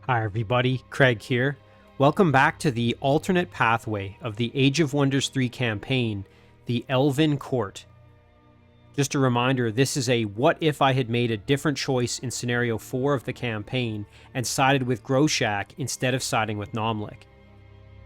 Hi everybody, Craig here. Welcome back to the alternate pathway of the Age of Wonders 3 campaign, the Elven Court. Just a reminder, this is a what if I had made a different choice in scenario 4 of the campaign and sided with Groshak instead of siding with Nomlik.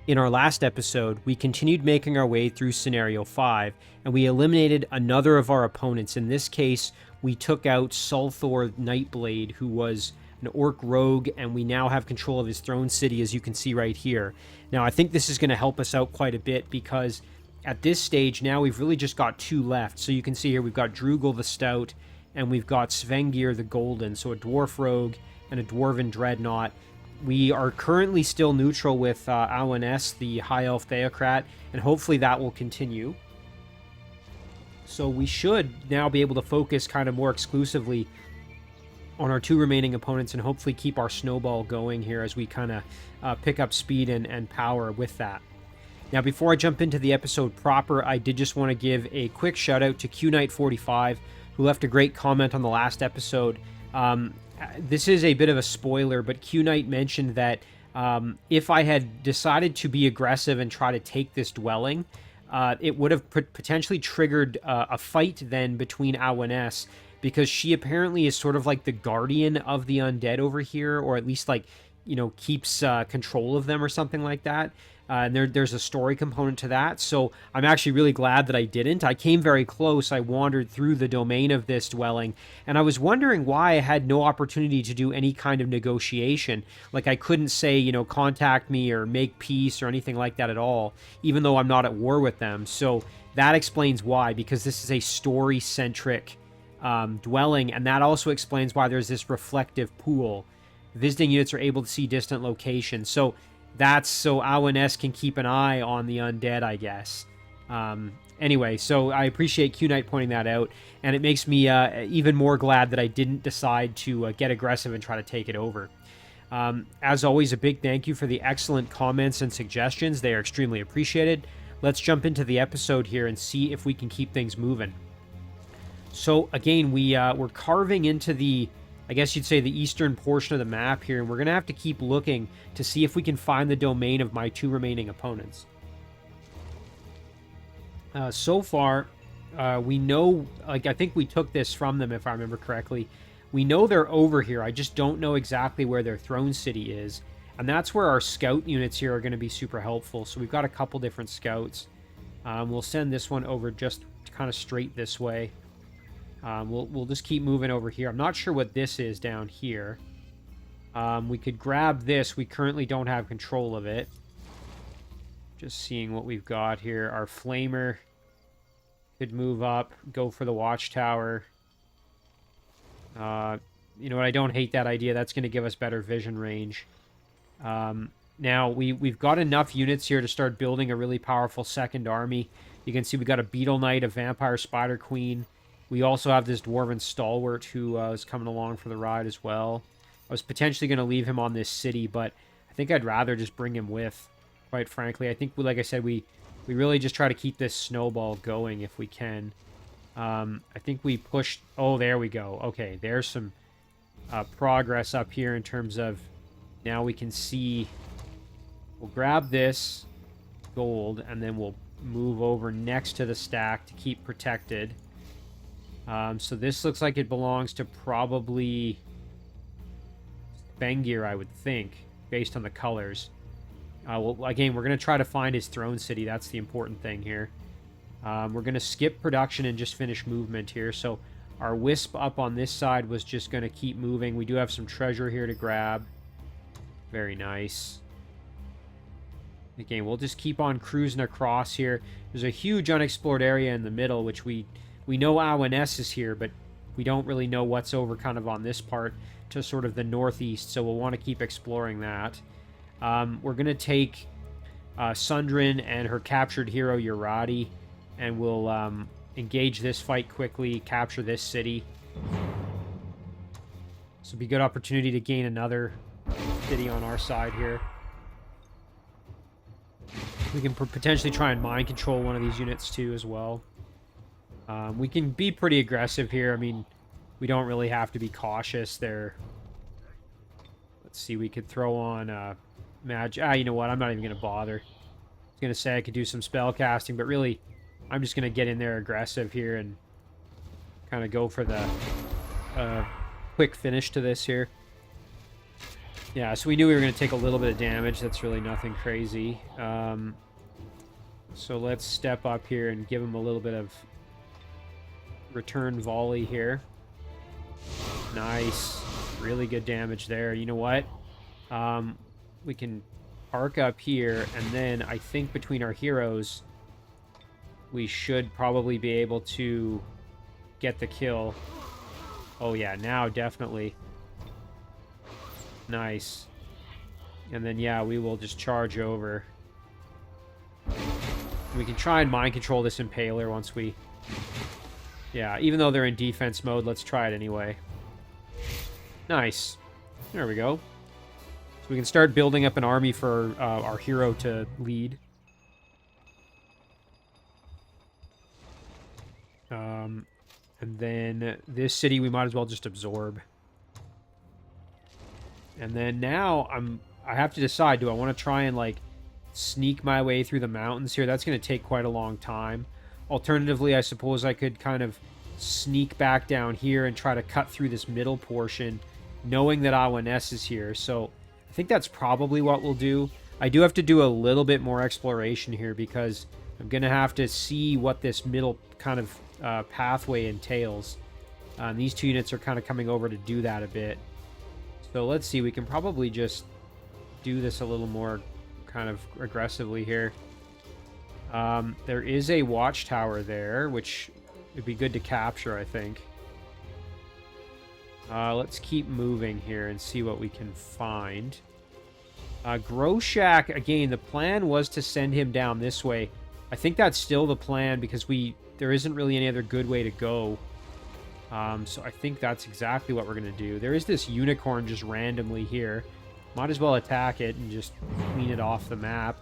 In our last episode, we continued making our way through scenario 5 and we eliminated another of our opponents. In this case, we took out Sulthor Nightblade, who was an orc rogue, and we now have control of his throne city, as you can see right here. Now, I think this is going to help us out quite a bit because at this stage now we've really just got two left. So you can see here we've got Drugel the Stout and we've got Svengir the Golden, so a dwarf rogue and a dwarven dreadnought. We are currently still neutral with Awen, the High Elf Theocrat, and hopefully that will continue. So we should now be able to focus kind of more exclusively on our two remaining opponents and hopefully keep our snowball going here as we kind of pick up speed and power with that. Now, before I jump into the episode proper, I did just want to give a quick shout out to QKnight45, who left a great comment on the last episode. This is a bit of a spoiler, but QKnight mentioned that if I had decided to be aggressive and try to take this dwelling, it would have potentially triggered a fight then between Awen, because she apparently is sort of like the guardian of the undead over here, or at least, like, you know, keeps control of them or something like that. And there's a story component to that. So I'm actually really glad that I didn't. I came very close. I wandered through the domain of this dwelling, and I was wondering why I had no opportunity to do any kind of negotiation. Like, I couldn't say, you know, contact me or make peace or anything like that at all, even though I'm not at war with them. So that explains why, because this is a story-centric dwelling, and that also explains why there's this reflective pool. Visiting units are able to see distant locations, so that's so Awen can keep an eye on the undead, I guess. Anyway, so I appreciate QKnight pointing that out, and it makes me even more glad that I didn't decide to get aggressive and try to take it over. As always, a big thank you for the excellent comments and suggestions. They are extremely appreciated. Let's jump into the episode here and see if we can keep things moving. So again, we're carving into the, I guess you'd say, the eastern portion of the map here, and we're going to have to keep looking to see if we can find the domain of my two remaining opponents. So far, we know, like, I think we took this from them, if I remember correctly. We know they're over here. I just don't know exactly where their throne city is, and that's where our scout units here are going to be super helpful. So we've got a couple different scouts. We'll send this one over just kind of straight this way. We'll just keep moving over here. I'm not sure what this is down here. We could grab this. We currently don't have control of it. Just seeing what we've got here. Our flamer could move up, go for the watchtower. You know what? I don't hate that idea. That's going to give us better vision range. Now, we've got enough units here to start building a really powerful second army. You can see we got a Beetle Knight, a Vampire Spider Queen. We also have this Dwarven Stalwart who is coming along for the ride as well. I was potentially going to leave him on this city, but I think I'd rather just bring him with, quite frankly. I think, like I said, we really just try to keep this snowball going if we can. I think we pushed... Oh, there we go. Okay, there's some progress up here in terms of... Now we can see... We'll grab this gold, and then we'll move over next to the stack to keep protected. So this looks like it belongs to probably Svengir, I would think, based on the colors. Well, again, we're going to try to find his throne city. That's the important thing here. We're going to skip production and just finish movement here. So our wisp up on this side was just going to keep moving. We do have some treasure here to grab. Very nice. Again, we'll just keep on cruising across here. There's a huge unexplored area in the middle, which we know Awen is here, but we don't really know what's over kind of on this part to sort of the northeast, so we'll want to keep exploring that. We're going to take Sundrin and her captured hero, Urati, and we'll engage this fight quickly, capture this city. This will be a good opportunity to gain another city on our side here. We can potentially try and mind control one of these units too as well. We can be pretty aggressive here. I mean, we don't really have to be cautious there. Let's Let's see, we could throw on magic. You know what? I'm not even going to bother. I was going to say I could do some spell casting, but really, I'm just going to get in there aggressive here and kind of go for the quick finish to this here. Yeah, so we knew we were going to take a little bit of damage. That's really nothing crazy. So let's step up here and give him a little bit of return volley here. Nice. Really good damage there. You know what? We can arc up here, and then I think between our heroes, we should probably be able to get the kill. Oh yeah, now definitely. Nice. And then, yeah, we will just charge over. We can try and mind control this Impaler once we... Yeah, even though they're in defense mode, let's try it anyway. Nice. There we go. So we can start building up an army for our hero to lead. And then this city we might as well just absorb. And then now I have to decide, do I want to try and like sneak my way through the mountains here? That's going to take quite a long time. Alternatively, I suppose I could kind of sneak back down here and try to cut through this middle portion, knowing that Awaness is here. So I think that's probably what we'll do. I do have to do a little bit more exploration here because I'm going to have to see what this middle kind of pathway entails. These two units are kind of coming over to do that a bit. So let's see, we can probably just do this a little more kind of aggressively here. There is a watchtower there, which would be good to capture, I think. Let's keep moving here and see what we can find. Groshak, again, the plan was to send him down this way. I think that's still the plan because there isn't really any other good way to go. So I think that's exactly what we're going to do. There is this unicorn just randomly here. Might as well attack it and just clean it off the map.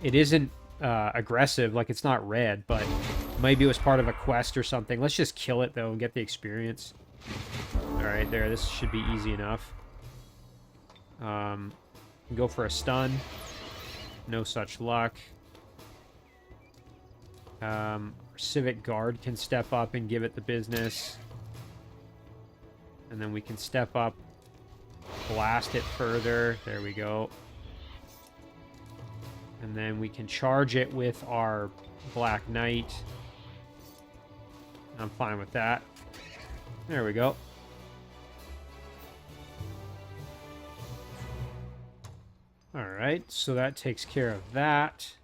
It isn't aggressive, like it's not red, but maybe it was part of a quest or something. Let's just kill it, though, and get the experience. Alright, there. This should be easy enough. Go for a stun. No such luck. Our Civic Guard can step up and give it the business. And then we can step up, blast it further. There we go. And then we can charge it with our Black Knight. I'm fine with that. There we go. Alright, so that takes care of that.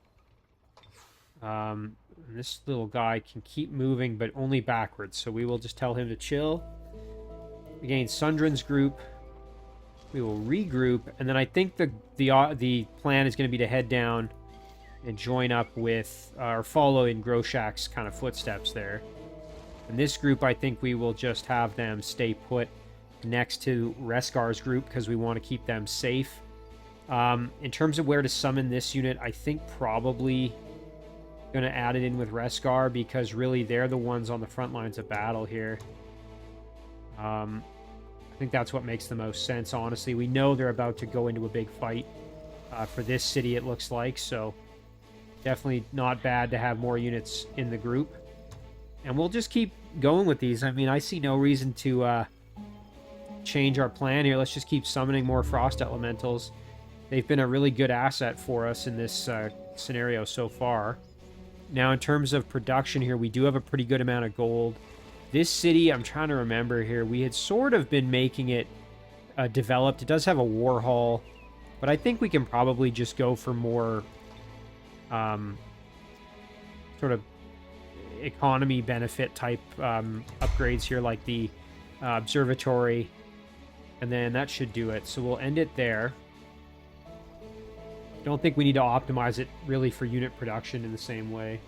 This little guy can keep moving, but only backwards, so we will just tell him to chill. Again, Sundrin's group. We will regroup, and then I think the plan is going to be to head down and join up with, or follow in Groshak's kind of footsteps there. And this group, I think we will just have them stay put next to Reskar's group because we want to keep them safe. In terms of where to summon this unit, I think probably going to add it in with Reskar because really they're the ones on the front lines of battle here. I think that's what makes the most sense, honestly. We know they're about to go into a big fight for this city, it looks like, so definitely not bad to have more units in the group. And we'll just keep going with these. I mean, I see no reason to change our plan here. Let's just keep summoning more Frost Elementals. They've been a really good asset for us in this scenario so far. Now, in terms of production here, we do have a pretty good amount of gold. This city, I'm trying to remember here, we had sort of been making it developed. It does have a war hall, but I think we can probably just go for more sort of economy benefit type upgrades here, like the observatory, and then that should do it. So we'll end it there. Don't think we need to optimize it really for unit production in the same way.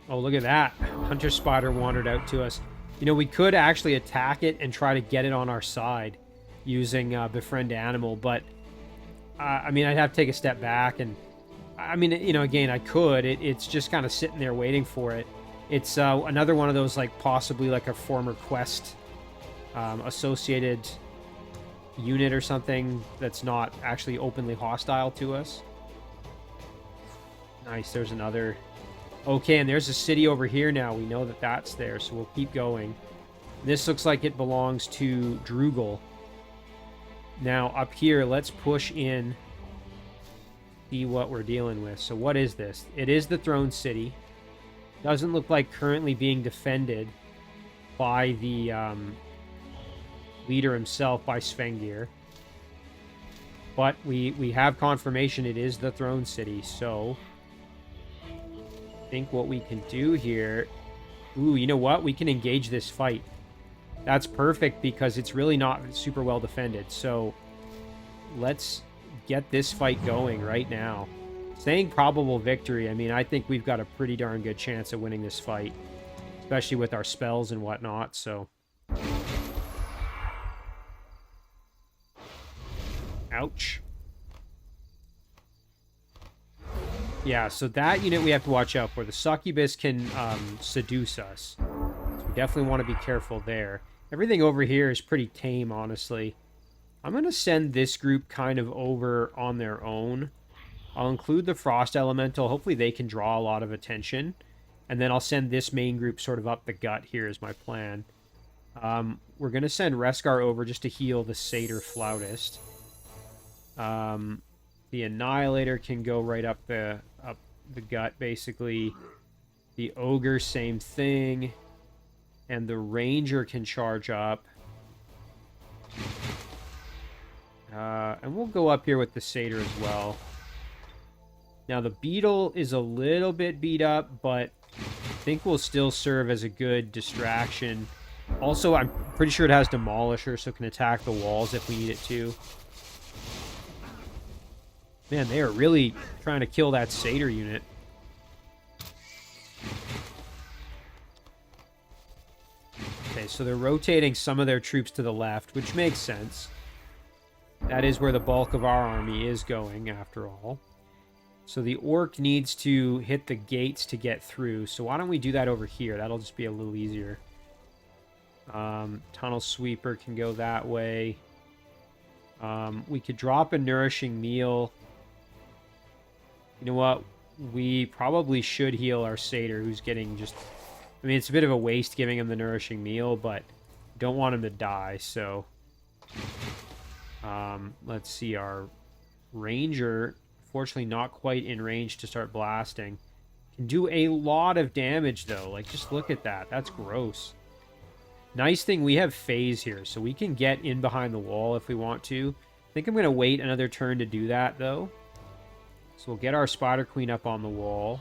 Oh, look at that. Hunter Spider wandered out to us. You know, we could actually attack it and try to get it on our side using Befriend Animal, but I mean, I'd have to take a step back, and I mean, you know, again, I could. It's just kind of sitting there waiting for it. It's another one of those, like, possibly like a former quest associated unit or something that's not actually openly hostile to us. Nice, there's another. Okay, and there's a city over here now. We know that that's there, so we'll keep going. This looks like it belongs to Drugel. Now, up here, let's push in, see what we're dealing with. So what is this? It is the Throne City. Doesn't look like currently being defended by the leader himself, by Svengir. But we have confirmation it is the Throne City, so I think what we can do here... Ooh, you know what? We can engage this fight. That's perfect because it's really not super well defended. So let's get this fight going right now. Saying probable victory, I mean, I think we've got a pretty darn good chance of winning this fight, especially with our spells and whatnot, so... Ouch. Yeah, so that unit we have to watch out for. The succubus can seduce us. So we definitely want to be careful there. Everything over here is pretty tame, honestly. I'm going to send this group kind of over on their own. I'll include the Frost Elemental. Hopefully they can draw a lot of attention. And then I'll send this main group sort of up the gut here is my plan. We're going to send Reskar over just to heal the Satyr Flautist. The Annihilator can go right up the gut, basically. The Ogre, same thing. And the Ranger can charge up. And we'll go up here with the Satyr as well. Now, the Beetle is a little bit beat up, but I think will still serve as a good distraction. Also, I'm pretty sure it has Demolisher, so it can attack the walls if we need it to. Man, they are really trying to kill that Satyr unit. Okay, so they're rotating some of their troops to the left, which makes sense. That is where the bulk of our army is going, after all. So the Orc needs to hit the gates to get through. So why don't we do that over here? That'll just be a little easier. Tunnel Sweeper can go that way. We could drop a Nourishing Meal. You know what? We probably should heal our Satyr, who's getting just... I mean, it's a bit of a waste giving him the Nourishing Meal, but don't want him to die, so... let's see, our Ranger, fortunately not quite in range to start blasting. Can do a lot of damage, though. Like, just look at that. That's gross. Nice thing, we have phase here, so we can get in behind the wall if we want to. I think I'm going to wait another turn to do that, though. So we'll get our Spider Queen up on the wall.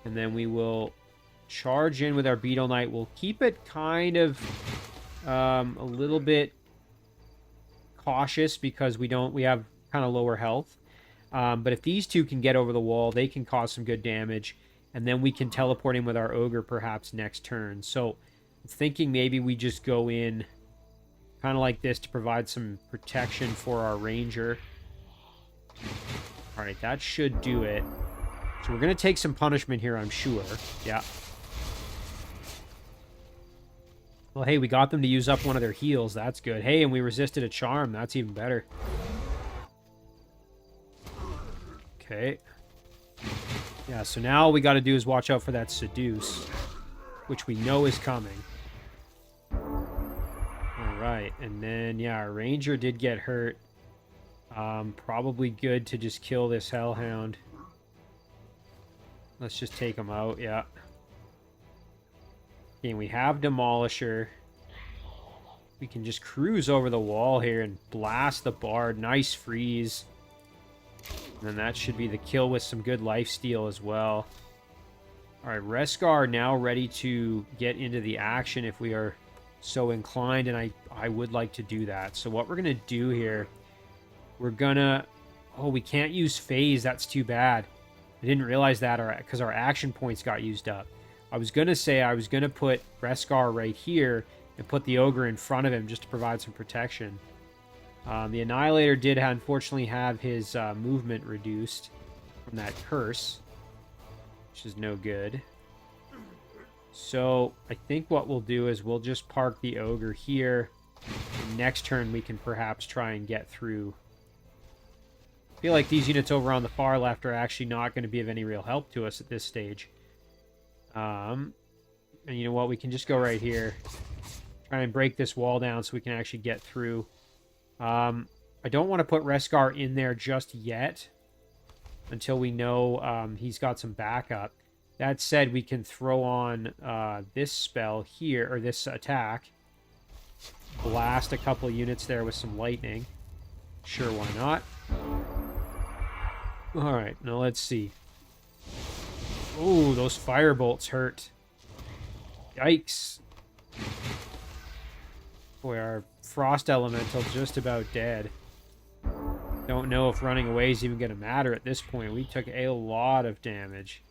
And then we will charge in with our Beetle Knight. We'll keep it kind of a little bit cautious because we have kind of lower health. But if these two can get over the wall, they can cause some good damage. And then we can teleport in with our Ogre perhaps next turn. So I'm thinking maybe we just go in kind of like this to provide some protection for our Ranger. Alright, that should do it. So we're going to take some punishment here, I'm sure. Yeah. Well, hey, we got them to use up one of their heals. That's good. Hey, and we resisted a charm. That's even better. Okay. Yeah, so now all we got to do is watch out for that Seduce, which we know is coming. Alright, and then, yeah, our Ranger did get hurt. Probably good to just kill this Hellhound. Let's just take him out, yeah. Okay, we have Demolisher. We can just cruise over the wall here and blast the Bard. Nice freeze. And then that should be the kill with some good lifesteal as well. Alright, Reskar now ready to get into the action if we are so inclined, and I would like to do that. So what we're going to do here, we're going to... Oh, we can't use phase. That's too bad. I didn't realize that because our action points got used up. I was going to say I was going to put Reskar right here and put the Ogre in front of him just to provide some protection. The Annihilator did unfortunately have his movement reduced from that curse, which is no good. So I think what we'll do is we'll just park the Ogre here. And next turn we can perhaps try and get through. I feel like these units over on the far left are actually not going to be of any real help to us at this stage. And you know what? We can just go right here. Try and break this wall down so we can actually get through. I don't want to put Reskar in there just yet until we know he's got some backup. That said, we can throw on this spell here, or this attack. Blast a couple units there with some lightning. Sure, why not? Alright, now let's see. Ooh, those fire bolts hurt. Yikes. Boy, our frost elemental just about dead. Don't know if running away is even going to matter at this point. We took a lot of damage.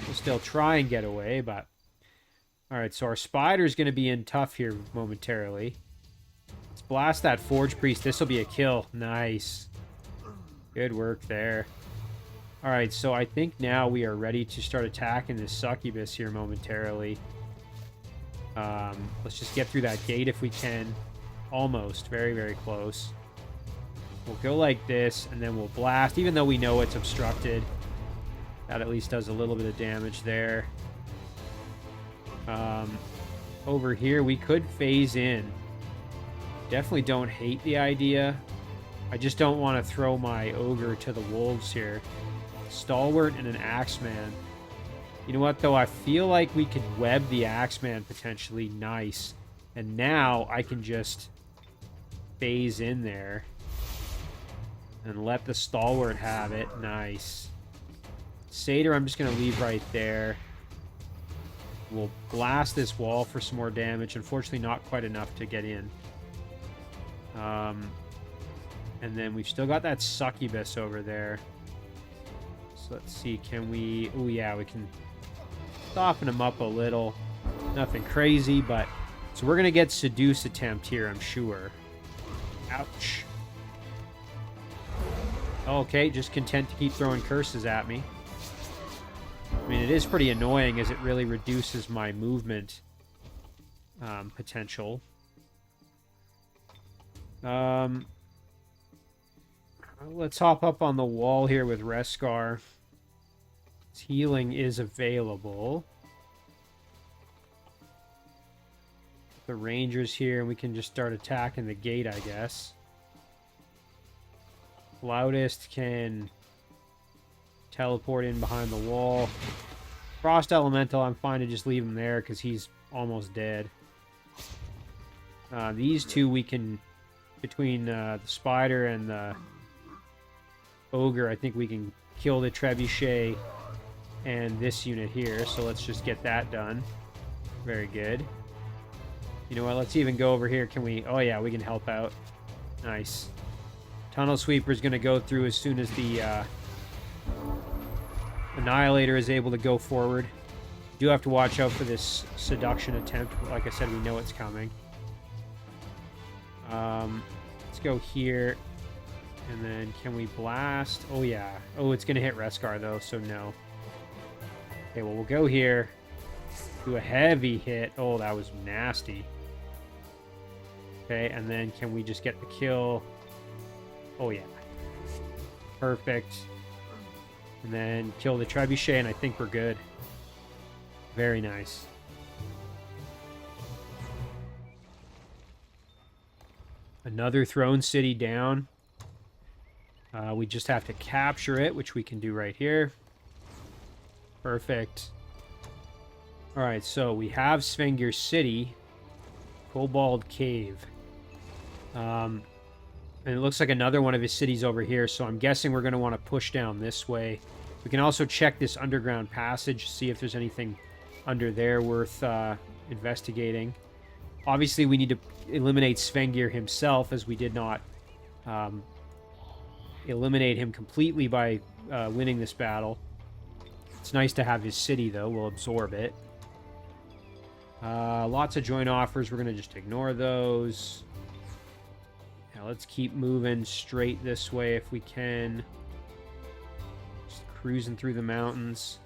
We'll still try and get away, but... Alright, so our spider's going to be in tough here momentarily. Let's blast that Forge Priest. This will be a kill. Nice. Good work there. Alright, so I think now we are ready to start attacking this succubus here momentarily. Let's just get through that gate if we can. Almost. Very, very close. We'll go like this, and then we'll blast, even though we know it's obstructed. That at least does a little bit of damage there. Over here, we could phase in. Definitely don't hate the idea. I just don't want to throw my Ogre to the wolves here. Stalwart and an Axeman. You know what, though? I feel like we could web the Axeman potentially. Nice. And now I can just phase in there and let the Stalwart have it. Nice. Satyr, I'm just going to leave right there. We'll blast this wall for some more damage. Unfortunately, not quite enough to get in. And then we've still got that succubus over there. So let's see, can we... Oh, yeah, we can soften him up a little. Nothing crazy, but... So we're going to get Seduce attempt here, I'm sure. Ouch. Okay, just content to keep throwing curses at me. I mean, it is pretty annoying as it really reduces my movement potential. Let's hop up on the wall here with Reskar. His healing is available. The Rangers here, and we can just start attacking the gate, I guess. Loudest can teleport in behind the wall. Frost Elemental, I'm fine to just leave him there because he's almost dead. These two we can, between the Spider and the Ogre, I think we can kill the Trebuchet and this unit here. So let's just get that done. Very good. You know what? Let's even go over here. Can we... Oh, yeah, we can help out. Nice. Tunnel Sweeper is going to go through as soon as the Annihilator is able to go forward. Do have to watch out for this Seduction attempt. Like I said, we know it's coming. Let's go here. And then can we blast? Oh, yeah. Oh, it's going to hit Reskar, though, so no. Okay, well, we'll go here. Do a heavy hit. Oh, that was nasty. Okay, and then can we just get the kill? Oh, yeah. Perfect. And then kill the Trebuchet, and I think we're good. Very nice. Another Throne City down. We just have to capture it, which we can do right here. Perfect. Alright, so we have Svengir City. Cobalt Cave. And it looks like another one of his cities over here, so I'm guessing we're going to want to push down this way. We can also check this underground passage, see if there's anything under there worth investigating. Obviously, we need to eliminate Svengir himself, as we did not eliminate him completely by winning this battle. It's nice to have his city, though. We'll absorb it. Lots of joint offers. We're going to just ignore those. Now let's keep moving straight this way if we can. Just cruising through the mountains.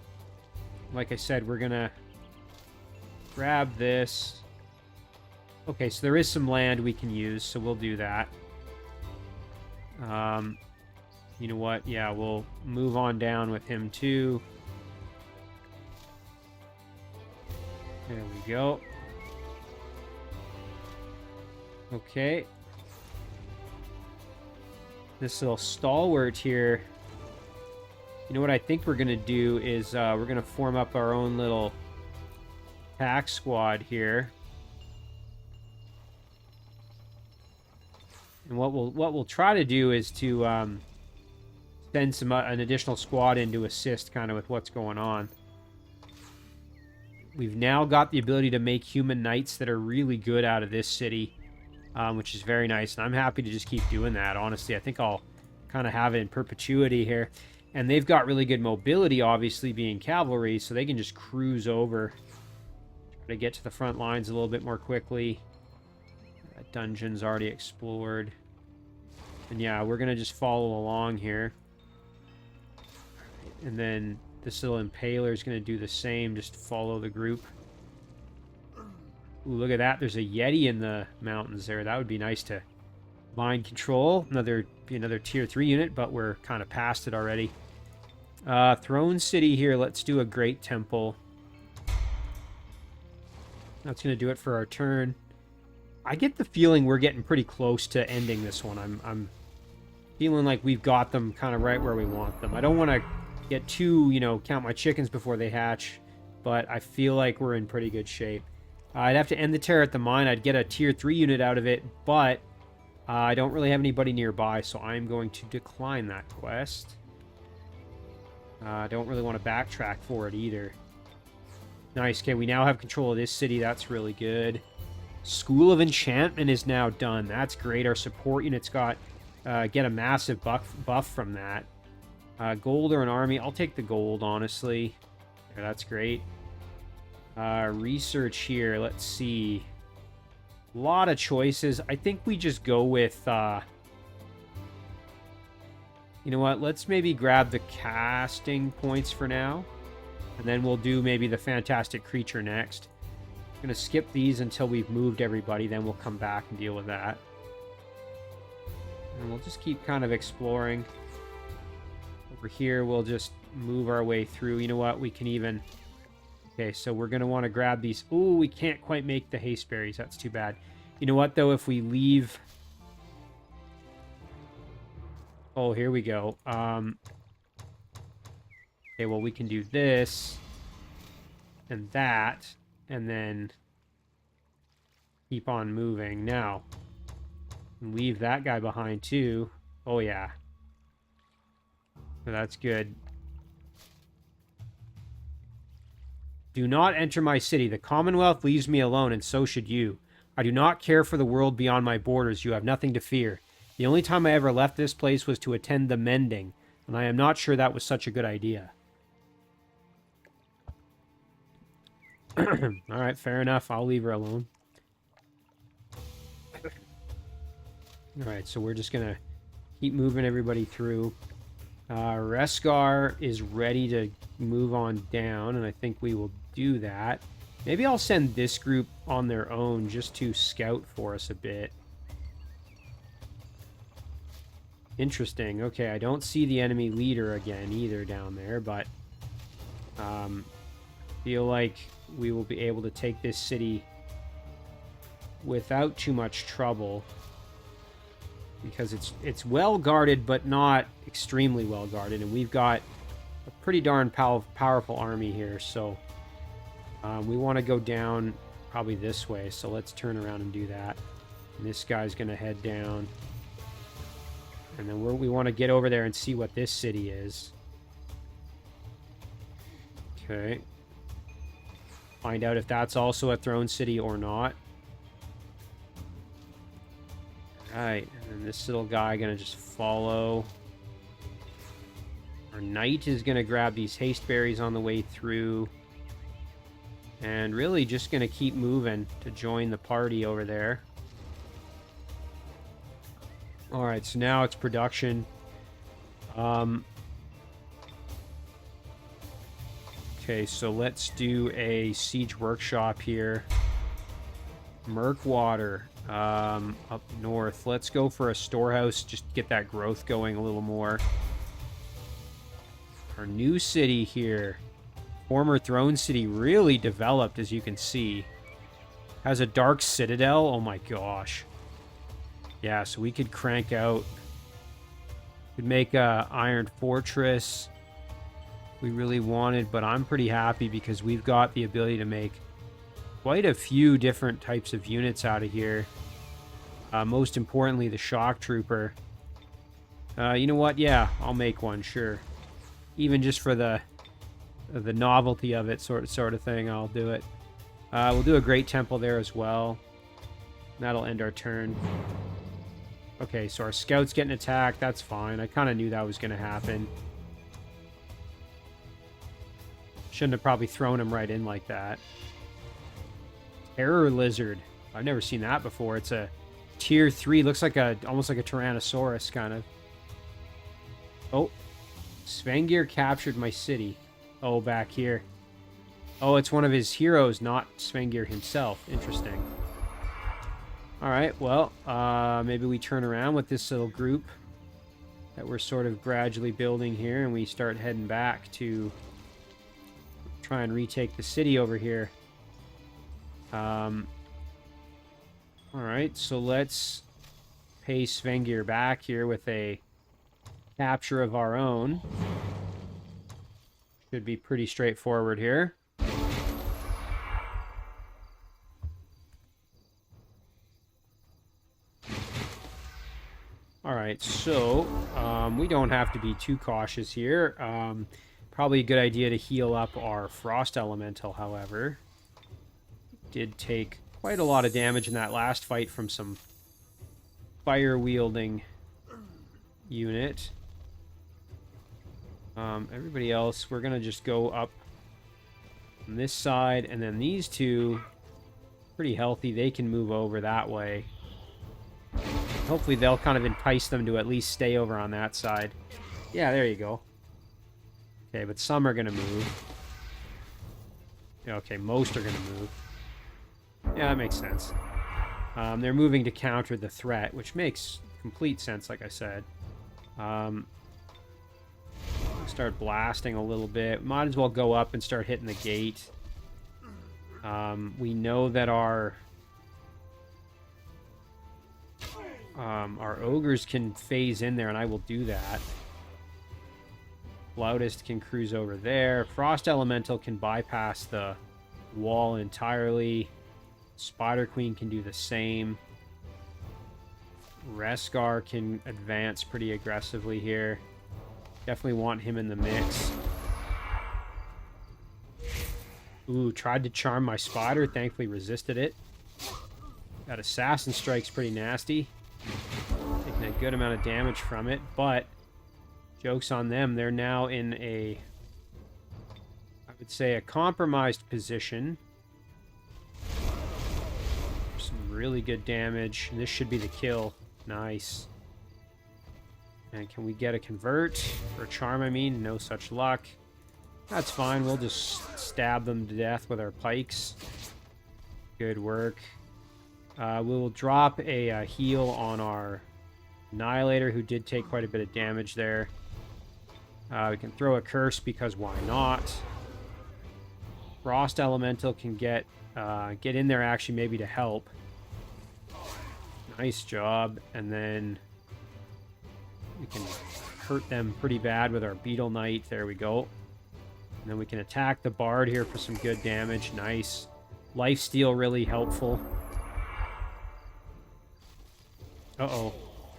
Like I said, we're going to grab this. Okay, so there is some land we can use, so we'll do that. You know what? Yeah, we'll move on down with him too. There we go. Okay. This little stalwart here. You know what I think we're going to do is we're going to form up our own little attack squad here. And what we'll try to do is to send an additional squad in to assist kind of with what's going on. We've now got the ability to make human knights that are really good out of this city, which is very nice. And I'm happy to just keep doing that, honestly. I think I'll kind of have it in perpetuity here. And they've got really good mobility, obviously, being cavalry, so they can just cruise over. Try to get to the front lines a little bit more quickly. That dungeon's already explored. And yeah, we're going to just follow along here. And then this little impaler is going to do the same, just follow the group. Ooh, look at that. There's a Yeti in the mountains there. That would be nice to mind control. Another tier 3 unit, but we're kind of past it already. Throne City here. Let's do a Great Temple. That's going to do it for our turn. I get the feeling we're getting pretty close to ending this one. I'm feeling like we've got them kind of right where we want them. I don't want to get too, count my chickens before they hatch, but I feel like we're in pretty good shape. I'd have to end the terror at the mine. I'd get a tier 3 unit out of it, but I don't really have anybody nearby, so I'm going to decline that quest. I don't really want to backtrack for it either. Nice. Okay, we now have control of this city. That's really good. School of Enchantment is now done. That's great. Our support unit's got get a massive buff from that. Gold or an army? I'll take the gold, honestly. Yeah, that's great. Research here. Let's see. A lot of choices. I think we just go with... you know what? Let's maybe grab the casting points for now. And then we'll do maybe the Fantastic Creature next. I'm going to skip these until we've moved everybody. Then we'll come back and deal with that. And we'll just keep kind of exploring. Over here, we'll just move our way through. You know what? We can even... Okay, so we're going to want to grab these. Ooh, we can't quite make the haste berries. That's too bad. You know what, though? If we leave... Oh, here we go. Okay, well, we can do this. And that. And then... keep on moving. Now... leave that guy behind, too. Oh, yeah. So that's good. Do not enter my city. The Commonwealth leaves me alone, and so should you. I do not care for the world beyond my borders. You have nothing to fear. The only time I ever left this place was to attend the mending, and I am not sure that was such a good idea. Alright, fair enough. I'll leave her alone. Alright, so we're just going to keep moving everybody through. Reskar is ready to move on down, and I think we will do that. Maybe I'll send this group on their own just to scout for us a bit. Interesting. Okay, I don't see the enemy leader again either down there, but feel like we will be able to take this city without too much trouble. Because it's well guarded, but not extremely well guarded, and we've got a pretty darn powerful army here. So we want to go down probably this way. So let's turn around and do that. And this guy's going to head down, and then we want to get over there and see what this city is. Okay. Find out if that's also a throne city or not. Alright, and then this little guy gonna just follow. Our knight is going to grab these haste berries on the way through. And really just going to keep moving to join the party over there. Alright, so now it's production. Okay, so let's do a siege workshop here. Murkwater, up north. Let's go for a storehouse, just to get that growth going a little more. Our new city here, former throne city, really developed, as you can see. Has a dark citadel. Oh my gosh. Yeah, so we could crank out. Could make a iron fortress if we really wanted, but I'm pretty happy because we've got the ability to make quite a few different types of units out of here. Most importantly, the shock trooper. You know what? Yeah, I'll make one, sure. Even just for the novelty of it, sort of thing, I'll do it. We'll do a great temple there as well. That'll end our turn. Okay, so our scout's getting attacked. That's fine. I kind of knew that was going to happen. Shouldn't have probably thrown him right in like that. Terror lizard. I've never seen that before. It's a tier 3. Looks like almost like a Tyrannosaurus, kind of. Oh. Svengir captured my city. Oh, back here. Oh, it's one of his heroes, not Svengir himself. Interesting. Alright, well, maybe we turn around with this little group that we're sort of gradually building here, and we start heading back to try and retake the city over here. Alright, so let's pay Svengir back here with a capture of our own. Should be pretty straightforward here. Alright, so we don't have to be too cautious here. Probably a good idea to heal up our Frost Elemental, however. Did take quite a lot of damage in that last fight from some fire-wielding unit. Everybody else, we're going to just go up on this side, and then these two, pretty healthy, they can move over that way. Hopefully they'll kind of entice them to at least stay over on that side. Yeah, there you go. Okay, but some are going to move. Okay, most are going to move. Yeah, that makes sense. They're moving to counter the threat, which makes complete sense, like I said. Start blasting a little bit. Might as well go up and start hitting the gate. We know that our ogres can phase in there, and I will do that. Loudest can cruise over there. Frost Elemental can bypass the wall entirely. Spider Queen can do the same. Reskar can advance pretty aggressively here. Definitely want him in the mix. Ooh, tried to charm my spider. Thankfully resisted it. That Assassin Strike's pretty nasty. Taking a good amount of damage from it, but joke's on them. They're now in a, I would say, a compromised position. Some really good damage. This should be the kill. Nice. And can we get a convert? Or charm, I mean. No such luck. That's fine. We'll just stab them to death with our pikes. Good work. We will drop a heal on our Annihilator, who did take quite a bit of damage there. We can throw a curse because why not? Frost Elemental can get in there actually maybe to help. Nice job. And then we can hurt them pretty bad with our Beetle Knight. There we go. And then we can attack the Bard here for some good damage. Nice. Lifesteal really helpful. Uh-oh.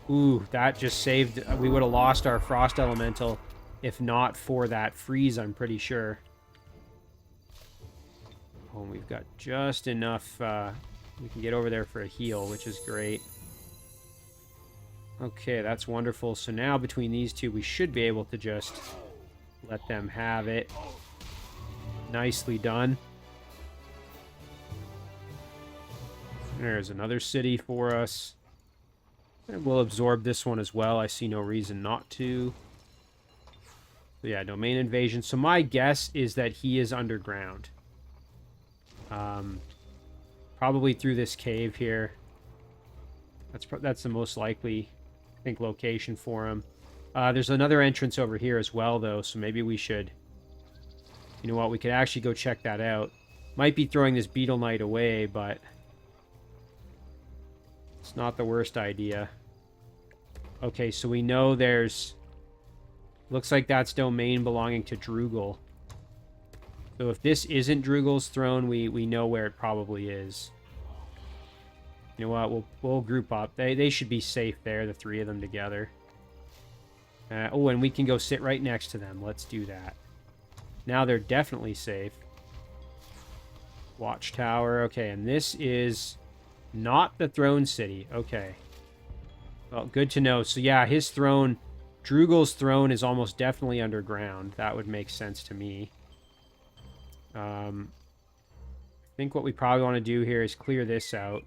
Ooh, that just saved... We would have lost our Frost Elemental if not for that freeze, I'm pretty sure. Oh, we've got just enough... we can get over there for a heal, which is great. Okay, that's wonderful. So now between these two, we should be able to just Let them have it. Nicely done. There's another city for us. And we'll absorb this one as well. I see no reason not to. So yeah, domain invasion. So my guess is that he is underground. Probably through this cave here. That's the most likely, I think, location for him. There's another entrance over here as well, though, so maybe we should... You know what, we could actually go check that out. Might be throwing this Beetle Knight away, but... It's not the worst idea. Okay, so we know there's... Looks like that's domain belonging to Droogle. So if this isn't Droogle's throne, we know where it probably is. You know what, we'll group up. They should be safe there, the three of them together. Oh, and we can go sit right next to them. Let's do that. Now they're definitely safe. Watchtower. Okay, and this is not the throne city. Okay. Well, good to know. So yeah, his throne, Droogle's throne is almost definitely underground. That would make sense to me. I think what we probably want to do here is clear this out.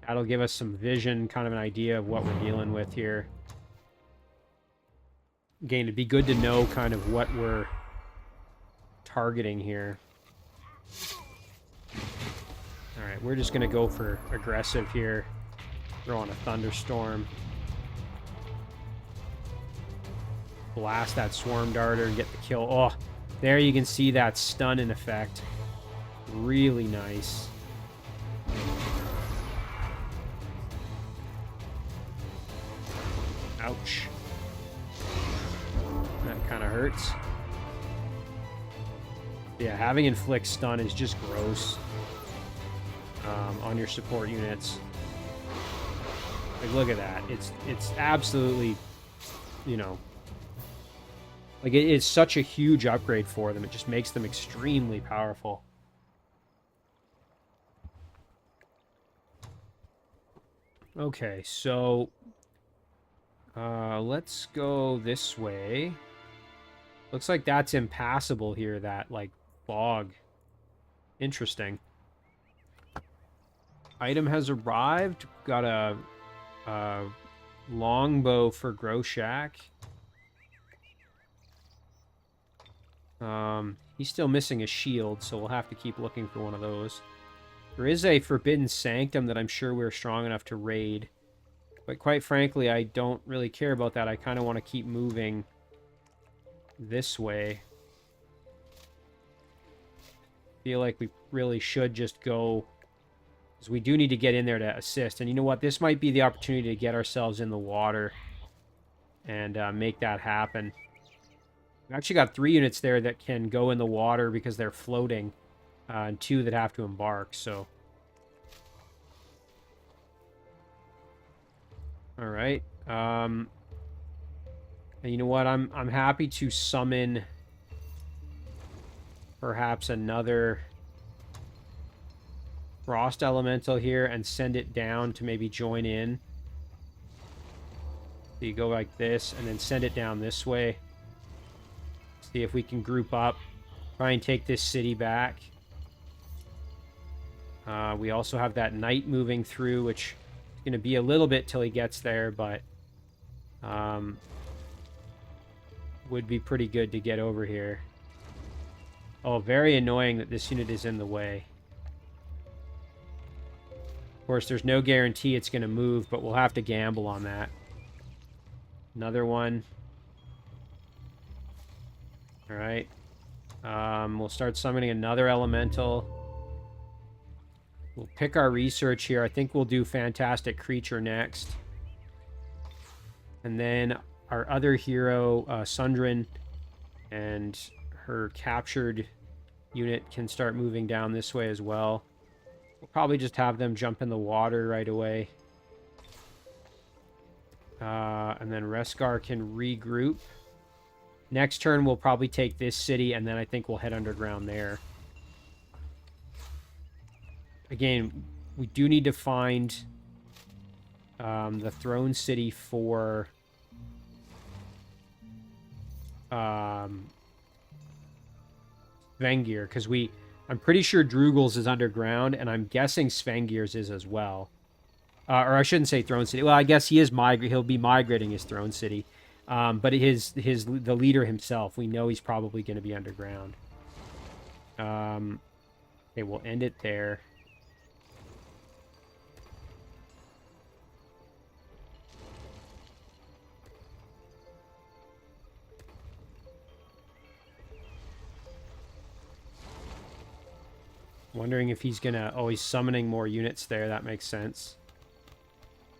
That'll give us some vision, kind of an idea of what we're dealing with here. Again, it'd be good to know kind of what we're targeting here. Alright, we're just going to go for aggressive here. Throw on a thunderstorm. Blast that swarm darter and get the kill. Oh, there you can see that stun in effect. Really nice. Ouch. That kind of hurts. Yeah, having inflict stun is just gross on your support units. Like, look at that. It's absolutely, you know, like it's such a huge upgrade for them. It just makes them extremely powerful. Okay, so let's go this way. Looks like that's impassable here, that, like, fog. Interesting. Item has arrived. Got a longbow for Groshak. He's still missing a shield, so we'll have to keep looking for one of those. There is a Forbidden Sanctum that I'm sure we're strong enough to raid. But quite frankly, I don't really care about that. I kind of want to keep moving this way. Feel like we really should just go, because we do need to get in there to assist. And you know what? This might be the opportunity to get ourselves in the water and make that happen. We've actually got 3 units there that can go in the water because they're floating, and 2 that have to embark, so... Alright. And you know what? I'm happy to summon perhaps another Frost Elemental here and send it down to maybe join in. So you go like this and then send it down this way. See if we can group up. Try and take this city back. We also have that knight moving through, which is going to be a little bit till he gets there, but would be pretty good to get over here. Oh, very annoying that this unit is in the way. Of course, there's no guarantee it's going to move, but we'll have to gamble on that. Another one. Alright. We'll start summoning another elemental. We'll pick our research here. I think we'll do Fantastic Creature next. And then our other hero, Sundrin, and her captured unit can start moving down this way as well. We'll probably just have them jump in the water right away. And then Reskar can regroup. Next turn, we'll probably take this city, and then I think we'll head underground there. Again, we do need to find the throne city for Svengir, because I'm pretty sure Drugel's is underground, and I'm guessing Svengir's is as well. Or I shouldn't say Throne City. Well, I guess he'll be migrating his Throne City. But the leader himself, we know he's probably going to be underground. Okay, we'll end it there. Wondering if he's gonna... Oh, he's summoning more units there. That makes sense.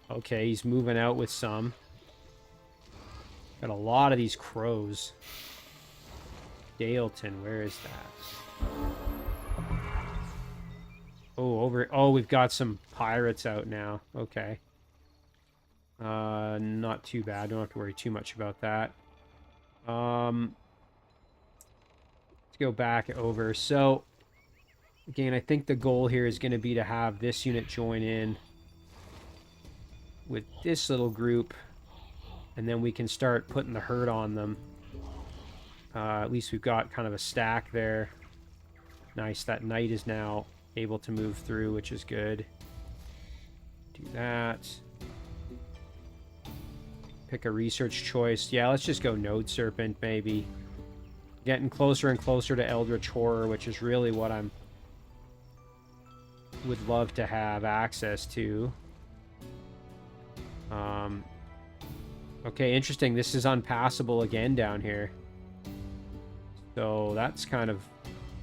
Okay, he's moving out with some. Got a lot of these crows. Daleton, where is that? Oh, we've got some pirates out now. Okay. Not too bad. Don't have to worry too much about that. Let's go back over. So, again, I think the goal here is going to be to have this unit join in with this little group, and then we can start putting the herd on them. At least we've got kind of a stack there. Nice, that knight is now able to move through, which is good. Do that. Pick a research choice. Yeah, let's just go Node Serpent, maybe. Getting closer and closer to Eldritch Horror, which is really what would love to have access to. Okay, interesting. This is unpassable again down here. So that's kind of...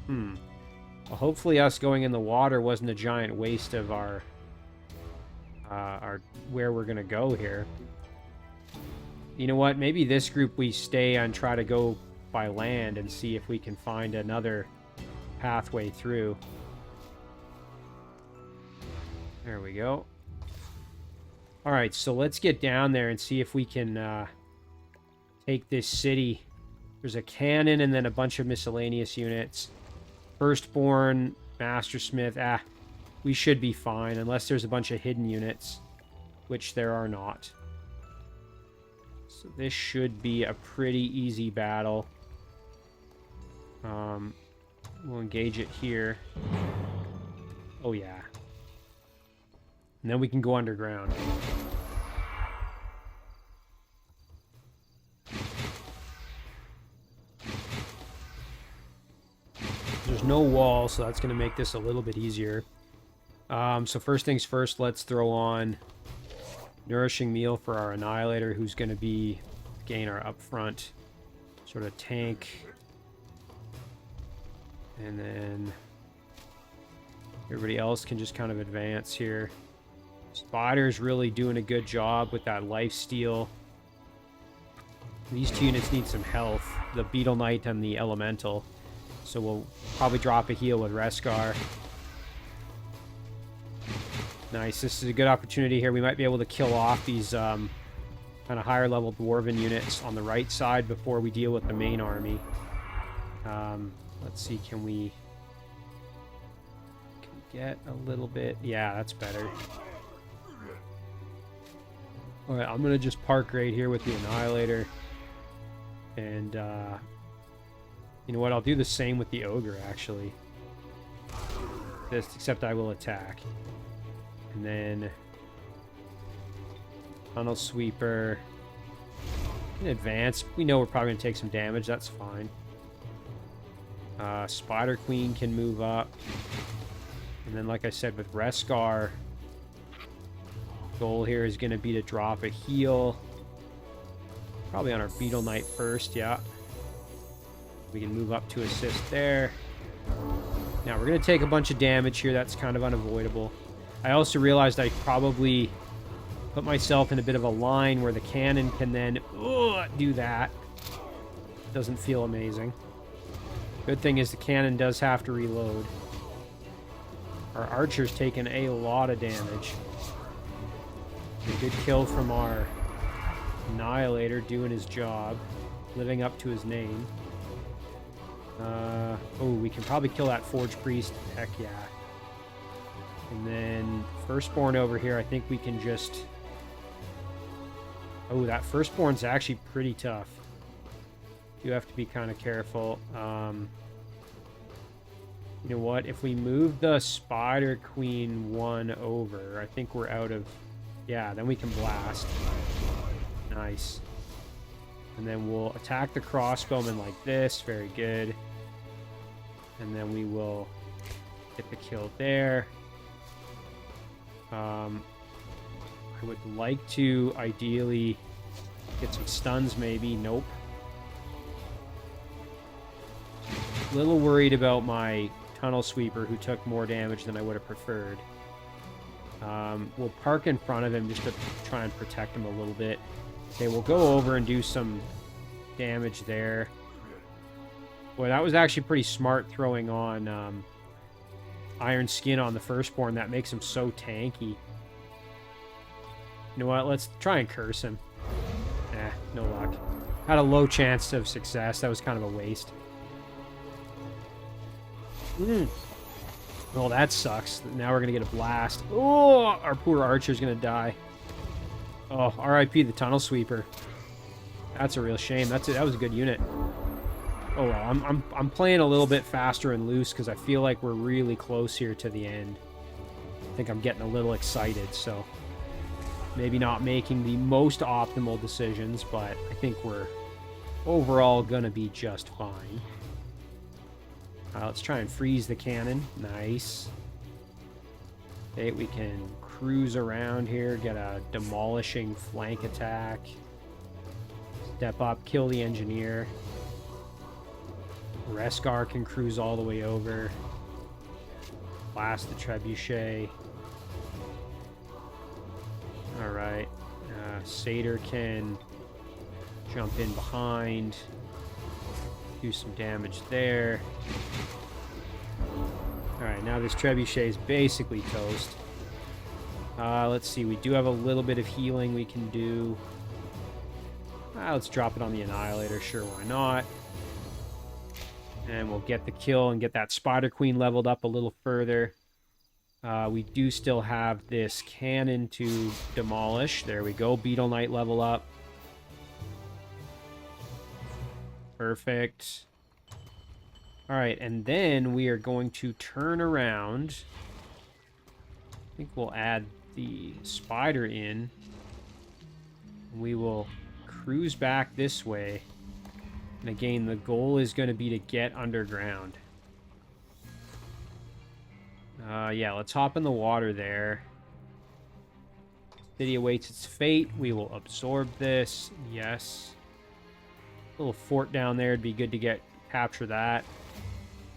Well, hopefully us going in the water wasn't a giant waste of our where we're going to go here. You know what? Maybe this group we stay and try to go by land and see if we can find another pathway through. There we go. All right, so let's get down there and see if we can take this city. There's a cannon and then a bunch of miscellaneous units. Firstborn, Mastersmith. We should be fine unless there's a bunch of hidden units, which there are not. So this should be a pretty easy battle. We'll engage it here. Oh, yeah. And then we can go underground. There's no wall, so that's going to make this a little bit easier. So first things first, let's throw on Nourishing Meal for our Annihilator, who's going to be, again, our upfront sort of tank. And then everybody else can just kind of advance here. Spider's really doing a good job with that lifesteal. These two units need some health, the Beetle Knight and the Elemental. So we'll probably drop a heal with Reskar. Nice, this is a good opportunity here. We might be able to kill off these kind of higher level Dwarven units on the right side before we deal with the main army. Let's see, can we get a little bit... Yeah, that's better. Alright, I'm going to just park right here with the Annihilator. And, you know what? I'll do the same with the Ogre, actually. Except I will attack. And then... Tunnel Sweeper. In advance. We know we're probably going to take some damage. That's fine. Spider Queen can move up. And then, like I said, with Reskar... Goal here is going to be to drop a heal. Probably on our Beetle Knight first, yeah. We can move up to assist there. Now, we're going to take a bunch of damage here. That's kind of unavoidable. I also realized I probably put myself in a bit of a line where the cannon can then do that. Doesn't feel amazing. Good thing is the cannon does have to reload. Our archer's taken a lot of damage. A good kill from our Annihilator doing his job, living up to his name. Oh, we can probably kill that Forge Priest. Heck yeah. And then Firstborn over here, I think we can just... Oh, that Firstborn's actually pretty tough. You have to be kind of careful. You know what? If we move the Spider Queen one over, I think we're out of... Yeah, then we can blast. Nice. And then we'll attack the crossbowman like this. Very good. And then we will get the kill there. I would like to ideally get some stuns maybe. Nope. A little worried about my tunnel sweeper who took more damage than I would have preferred. We'll park in front of him just to try and protect him a little bit. Okay, we'll go over and do some damage there. Boy, that was actually pretty smart throwing on Iron Skin on the Firstborn. That makes him so tanky. You know what? Let's try and curse him. No luck. Had a low chance of success. That was kind of a waste. Oh, that sucks. Now we're going to get a blast. Oh, our poor archer's going to die. Oh, RIP the Tunnel Sweeper. That's a real shame. That was a good unit. Oh, well, I'm playing a little bit faster and loose because I feel like we're really close here to the end. I think I'm getting a little excited, so maybe not making the most optimal decisions, but I think we're overall going to be just fine. Let's try and freeze the cannon. Nice. Okay, we can cruise around here, get a demolishing flank attack. Step up, kill the engineer. Reskar can cruise all the way over. Blast the trebuchet. Alright. Satyr can jump in behind. Do some damage there. Alright, now this trebuchet is basically toast. Let's see, we do have a little bit of healing we can do. Let's drop it on the Annihilator, sure, why not? And we'll get the kill and get that Spider Queen leveled up a little further. We do still have this cannon to demolish. There we go, Beetle Knight level up. Perfect. Alright, and then we are going to turn around. I think we'll add the spider in. We will cruise back this way. And again, the goal is going to be to get underground. Yeah, let's hop in the water there. City awaits its fate. We will absorb this. Yes. Little fort down there. It'd be good to capture that.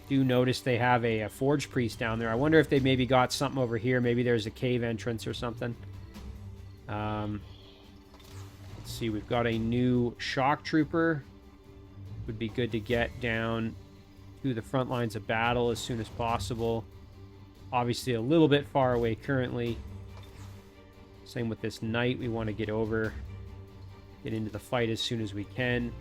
Do notice they have a Forge Priest down there. I wonder if they maybe got something over here. Maybe there's a cave entrance or something. Let's see. We've got a new Shock Trooper. Would be good to get down to the front lines of battle as soon as possible. Obviously a little bit far away currently. Same with this knight. We want to get into the fight as soon as we can.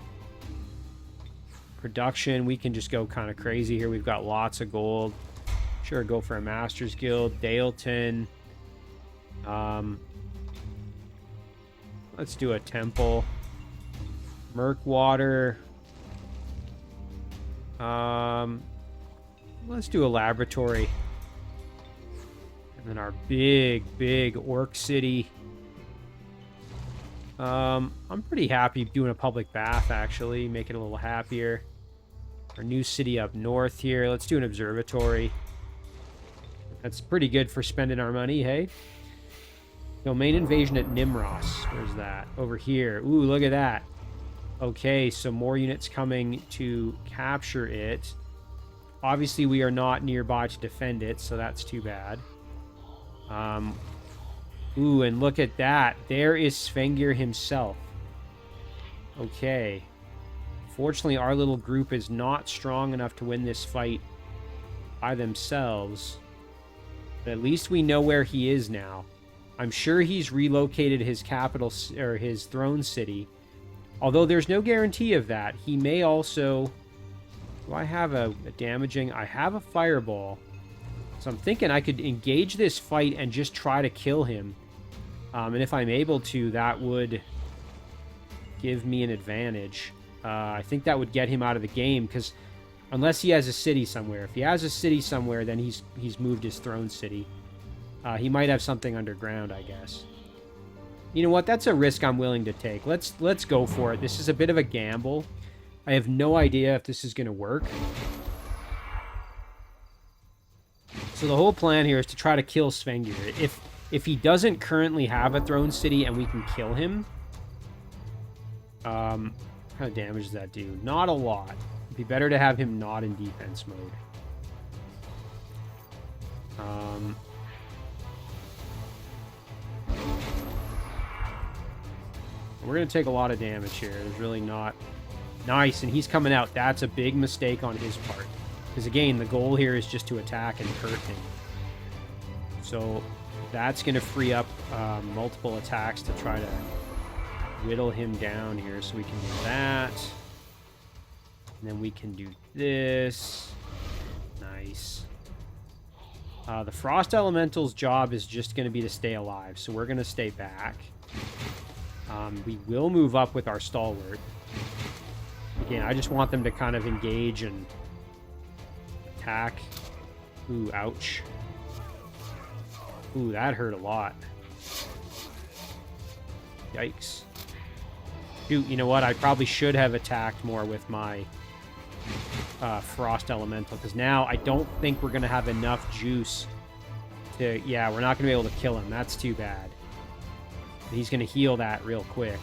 Production, we can just go kind of crazy here. We've got lots of gold. Sure, go for a Master's Guild. Daleton. Let's do a temple. Murkwater. Let's do a laboratory. And then our big orc city. I'm pretty happy doing a public bath, actually. Make it a little happier. Our new city up north here. Let's do an observatory. That's pretty good for spending our money, hey? Domain invasion at Nimros. Where's that? Over here. Ooh, look at that. Okay, so more units coming to capture it. Obviously, we are not nearby to defend it, so that's too bad. Ooh, and look at that. There is Svengir himself. Okay. Fortunately, our little group is not strong enough to win this fight by themselves. But at least we know where he is now. I'm sure he's relocated his capital, or his throne city. Although there's no guarantee of that. He may also... Do I have a damaging... I have a fireball. So I'm thinking I could engage this fight and just try to kill him. And if I'm able to, that would give me an advantage. I think that would get him out of the game, because Unless he has a city somewhere. If he has a city somewhere, then he's moved his throne city. He might have something underground, I guess. You know what? That's a risk I'm willing to take. Let's go for it. This is a bit of a gamble. I have no idea if this is going to work. So the whole plan here is to try to kill Svengir. If he doesn't currently have a throne city and we can kill him, how much damage does that do? Not a lot. It'd be better to have him not in defense mode. We're going to take a lot of damage here. There's really not... Nice, and he's coming out. That's a big mistake on his part. Because, again, the goal here is just to attack and hurt him. So that's going to free up multiple attacks to try to whittle him down here. So we can do that. And then we can do this. Nice. The Frost Elemental's job is just going to be to stay alive. So we're going to stay back. We will move up with our Stalwart. Again, I just want them to kind of engage and attack. Ooh, ouch. Ooh, that hurt a lot. Yikes. Shoot, you know what? I probably should have attacked more with my Frost Elemental, because now I don't think we're going to have enough juice to... Yeah, we're not going to be able to kill him. That's too bad. He's going to heal that real quick.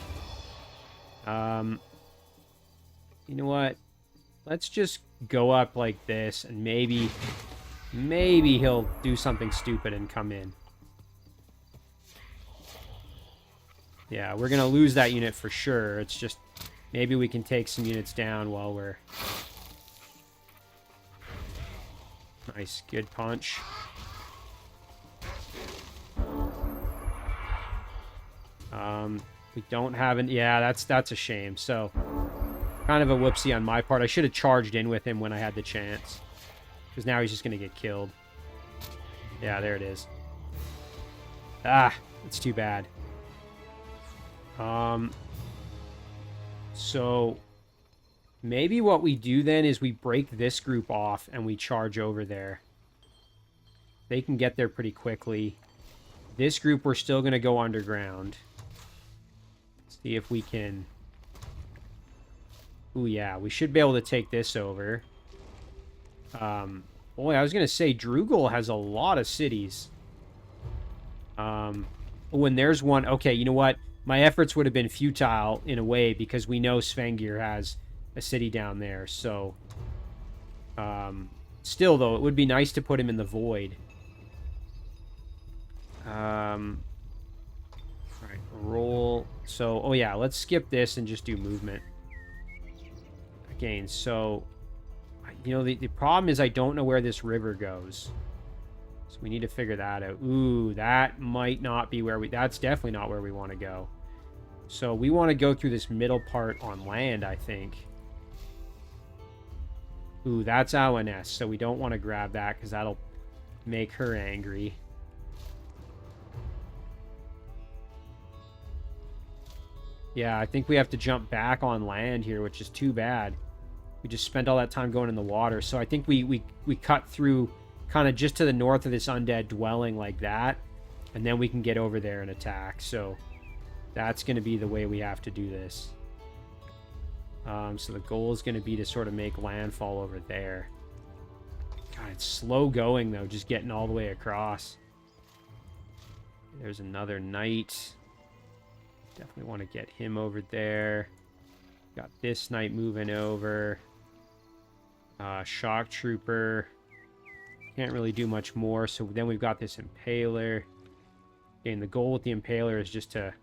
You know what? Let's just go up like this, and maybe he'll do something stupid and come in. Yeah, we're going to lose that unit for sure. It's just maybe we can take some units down while we're... Nice, good punch. We don't have an... Yeah, that's a shame. So, kind of a whoopsie on my part. I should have charged in with him when I had the chance. Because now he's just going to get killed. Yeah, there it is. Ah, it's too bad. So, maybe what we do then is we break this group off and we charge over there. They can get there pretty quickly. This group, we're still going to go underground. See if we can... Ooh, yeah, we should be able to take this over. Boy, I was going to say, Drugel has a lot of cities. When there's one... Okay, you know what? My efforts would have been futile in a way because we know Svengir has a city down there, so... still, though, it would be nice to put him in the Void. Alright, roll. So, oh yeah, let's skip this and just do movement. Again, so... You know, the problem is I don't know where this river goes. So we need to figure that out. Ooh, that might not be where we... That's definitely not where we want to go. So we want to go through this middle part on land, I think. Ooh, that's Awaness, so we don't want to grab that because that'll make her angry. Yeah, I think we have to jump back on land here, which is too bad. We just spent all that time going in the water. So I think we cut through kind of just to the north of this undead dwelling like that. And then we can get over there and attack. So that's going to be the way we have to do this. So the goal is going to be to sort of make landfall over there. God, it's slow going, though, just getting all the way across. There's another knight. Definitely want to get him over there. Got this knight moving over. Shock Trooper. Can't really do much more. So then we've got this Impaler. And the goal with the Impaler is just to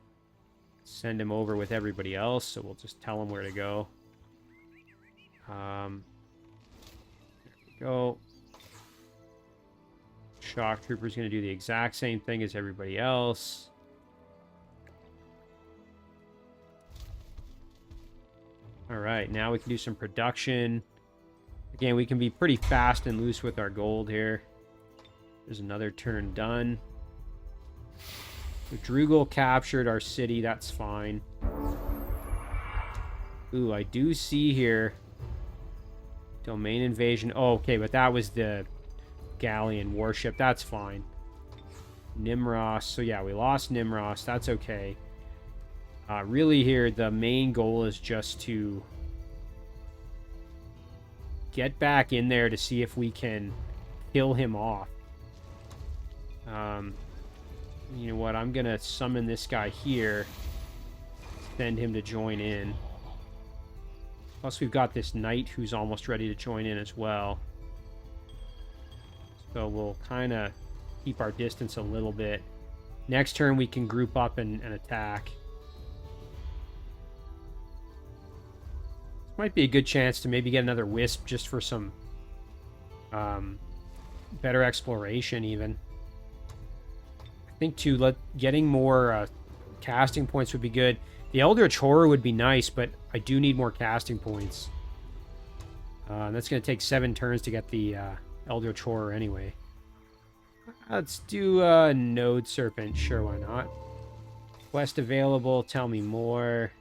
send him over with everybody else. So we'll just tell him where to go. There we go. Shock Trooper's going to do the exact same thing as everybody else. Alright, now we can do some production. Again, we can be pretty fast and loose with our gold here. There's another turn done. The Drugel captured our city, that's fine. Ooh, I do see here... Domain invasion. Oh, okay, but that was the galleon warship. That's fine. Nimros. So yeah, we lost Nimros. That's okay. Really here, the main goal is just to get back in there to see if we can kill him off. You know what? I'm going to summon this guy here. Send him to join in. Plus, we've got this knight who's almost ready to join in as well. So we'll kind of keep our distance a little bit. Next turn, we can group up and attack. This might be a good chance to maybe get another Wisp just for some better exploration, even. I think, too, getting more casting points would be good. The Eldritch Horror would be nice, but I do need more casting points. That's going to take 7 turns to get the Eldritch Horror anyway. Let's do Node Serpent. Sure, why not? Quest available. Tell me more.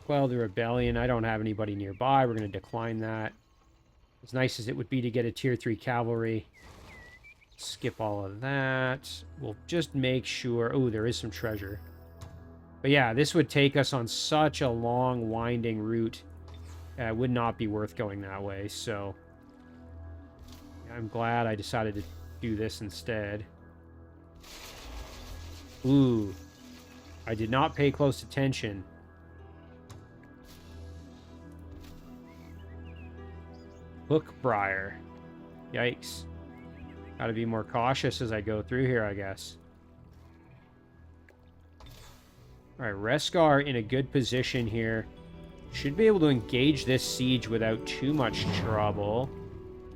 Quell the Rebellion. I don't have anybody nearby. We're going to decline that. As nice as it would be to get a Tier 3 Cavalry. Skip all of that. We'll just make sure... Oh, there is some treasure. But yeah, this would take us on such a long, winding route. It would not be worth going that way, so... I'm glad I decided to do this instead. Ooh. I did not pay close attention. Hookbriar. Yikes. Gotta be more cautious as I go through here, I guess. Alright, Reskar in a good position here. Should be able to engage this siege without too much trouble.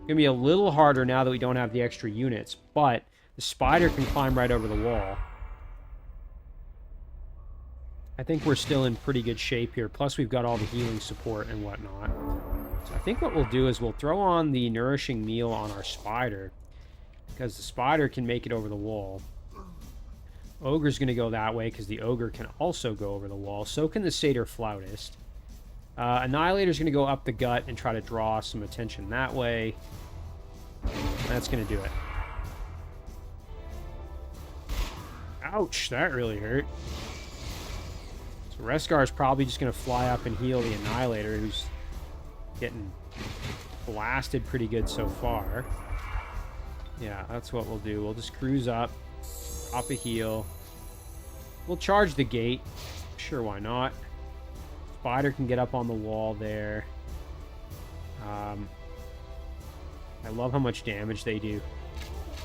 Gonna be a little harder now that we don't have the extra units, but the spider can climb right over the wall. I think we're still in pretty good shape here. Plus, we've got all the healing support and whatnot. So I think what we'll do is we'll throw on the nourishing meal on our spider, because the spider can make it over the wall. Ogre's going to go that way because the ogre can also go over the wall. So can the satyr flautist. Annihilator's going to go up the gut and try to draw some attention that way. That's going to do it. Ouch, that really hurt. So Reskar's probably just going to fly up and heal the Annihilator, who's getting blasted pretty good so far. Yeah, that's what we'll do. We'll just cruise up, drop a heal. We'll charge the gate. Sure, why not? Spider can get up on the wall there. I love how much damage they do.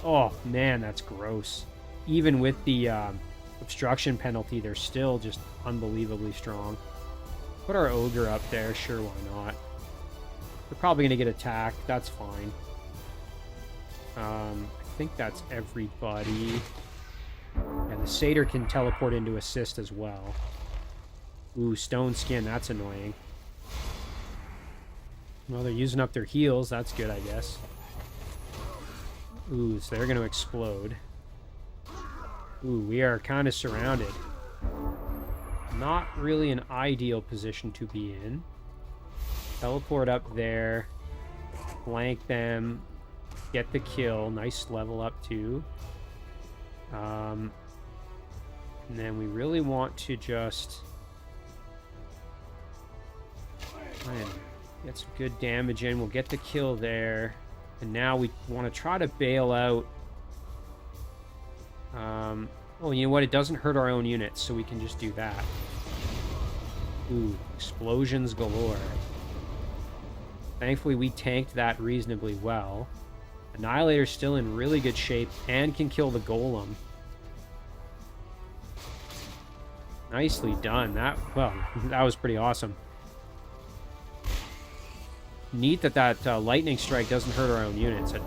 Oh, man, that's gross. Even with the obstruction penalty, they're still just unbelievably strong. Put our ogre up there. Sure, why not? They're probably going to get attacked. That's fine. I think that's everybody. And the satyr can teleport into assist as well. Ooh, stone skin. That's annoying. Well, they're using up their heals. That's good, I guess. Ooh, so they're going to explode. Ooh, we are kind of surrounded. Not really an ideal position to be in. Teleport up there. Flank them. Get the kill. Nice level up, too. And then we really want to just... get some good damage in. We'll get the kill there. And now we want to try to bail out... oh, you know what? It doesn't hurt our own units, so we can just do that. Ooh, explosions galore. Thankfully, we tanked that reasonably well. Annihilator's still in really good shape and can kill the golem. Nicely done. That was pretty awesome. Neat that lightning strike doesn't hurt our own units. I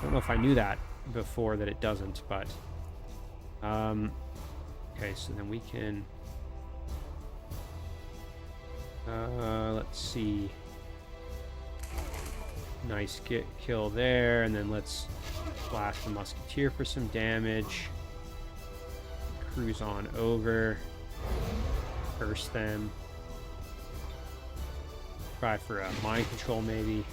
don't know if I knew that before, that it doesn't, but... okay, so then we can... let's see... Nice kill there, and then let's blast the musketeer for some damage. Cruise on over. Curse them. Try for a mind control, maybe.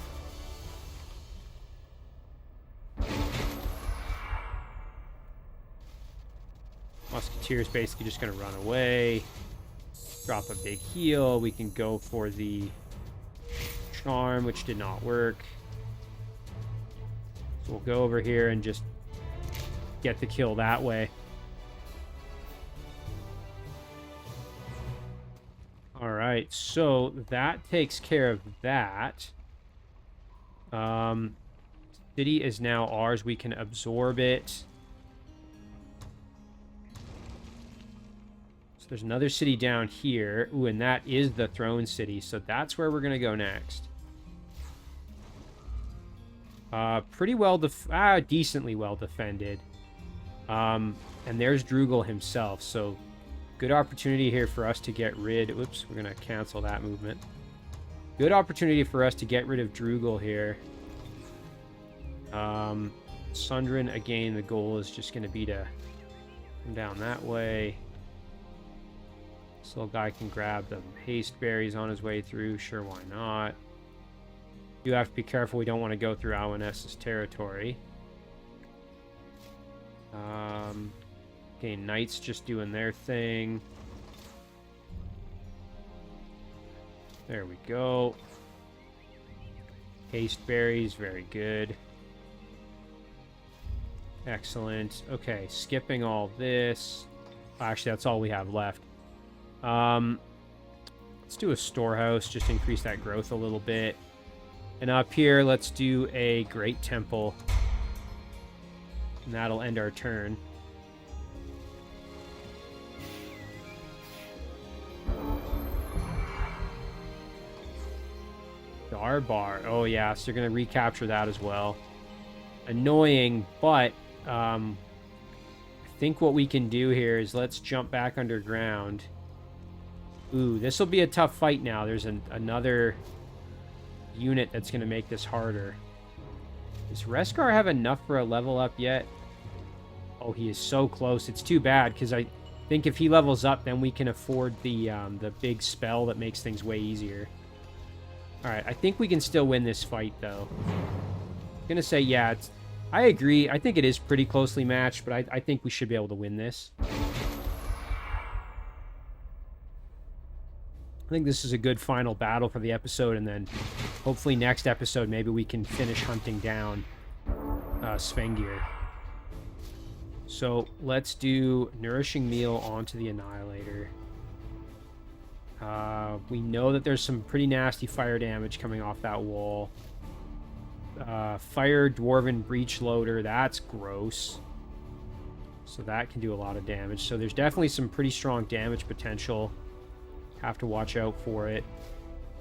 Musketeer's basically just going to run away. Drop a big heal. We can go for the charm, which did not work. So we'll go over here and just get the kill that way. All right, so that takes care of that. City is now ours. We can absorb it. So there's another city down here. Ooh, and that is the throne city. So that's where we're going to go next. Pretty well, decently well defended. And there's Drugel himself. So good opportunity here for us to get rid... Oops, we're going to cancel that movement. Good opportunity for us to get rid of Drugel here. Sundren, again, the goal is just going to be to come down that way. This little guy can grab the haste berries on his way through. Sure, why not? You have to be careful. We don't want to go through Alwyness's territory. Okay, Knights just doing their thing. There we go. Haste berries, very good. Excellent. Okay, skipping all this. Actually, that's all we have left. Let's do a storehouse, just increase that growth a little bit. And up here, let's do a Great Temple. And that'll end our turn. Darbar. Oh, yeah, so they're going to recapture that as well. Annoying, but I think what we can do here is let's jump back underground. Ooh, this will be a tough fight now. There's another unit that's going to make this harder. Does Reskar have enough for a level up yet? Oh, he is so close. It's too bad, because I think if he levels up, then we can afford the big spell that makes things way easier. Alright, I think we can still win this fight, though. I'm going to say, yeah, I agree. I think it is pretty closely matched, but I think we should be able to win this. I think this is a good final battle for the episode, and then hopefully next episode maybe we can finish hunting down Svengir. So let's do Nourishing Meal onto the Annihilator. We know that there's some pretty nasty fire damage coming off that wall. Fire Dwarven Breach Loader, that's gross. So that can do a lot of damage. So there's definitely some pretty strong damage potential. Have to watch out for it.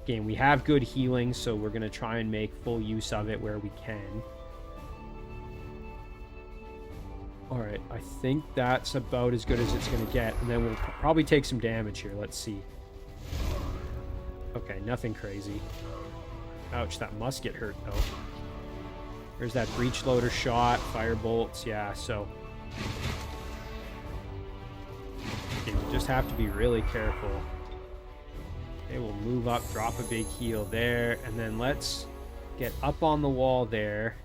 Again, we have good healing, so we're going to try and make full use of it where we can. Alright, I think that's about as good as it's going to get. And then we'll probably take some damage here. Let's see. Okay, nothing crazy. Ouch, that musket hurt, though. There's that breach loader shot, fire bolts, yeah, so... Okay, we just have to be really careful. Okay, we'll move up, drop a big heal there, and then let's get up on the wall there.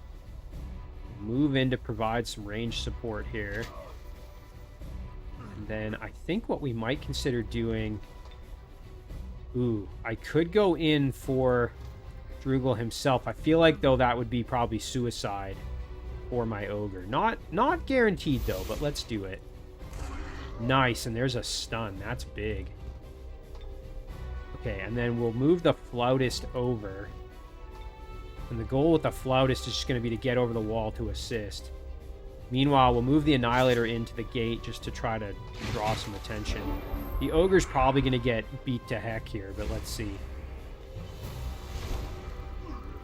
Move in to provide some range support here. And then I think what we might consider doing... Ooh, I could go in for Drugel himself. I feel like, though, that would be probably suicide for my ogre. Not guaranteed, though, but let's do it. Nice, and there's a stun. That's big. Okay, and then we'll move the Flautist over. And the goal with the Flautist is just going to be to get over the wall to assist. Meanwhile, we'll move the Annihilator into the gate just to try to draw some attention. The Ogre's probably going to get beat to heck here, but let's see.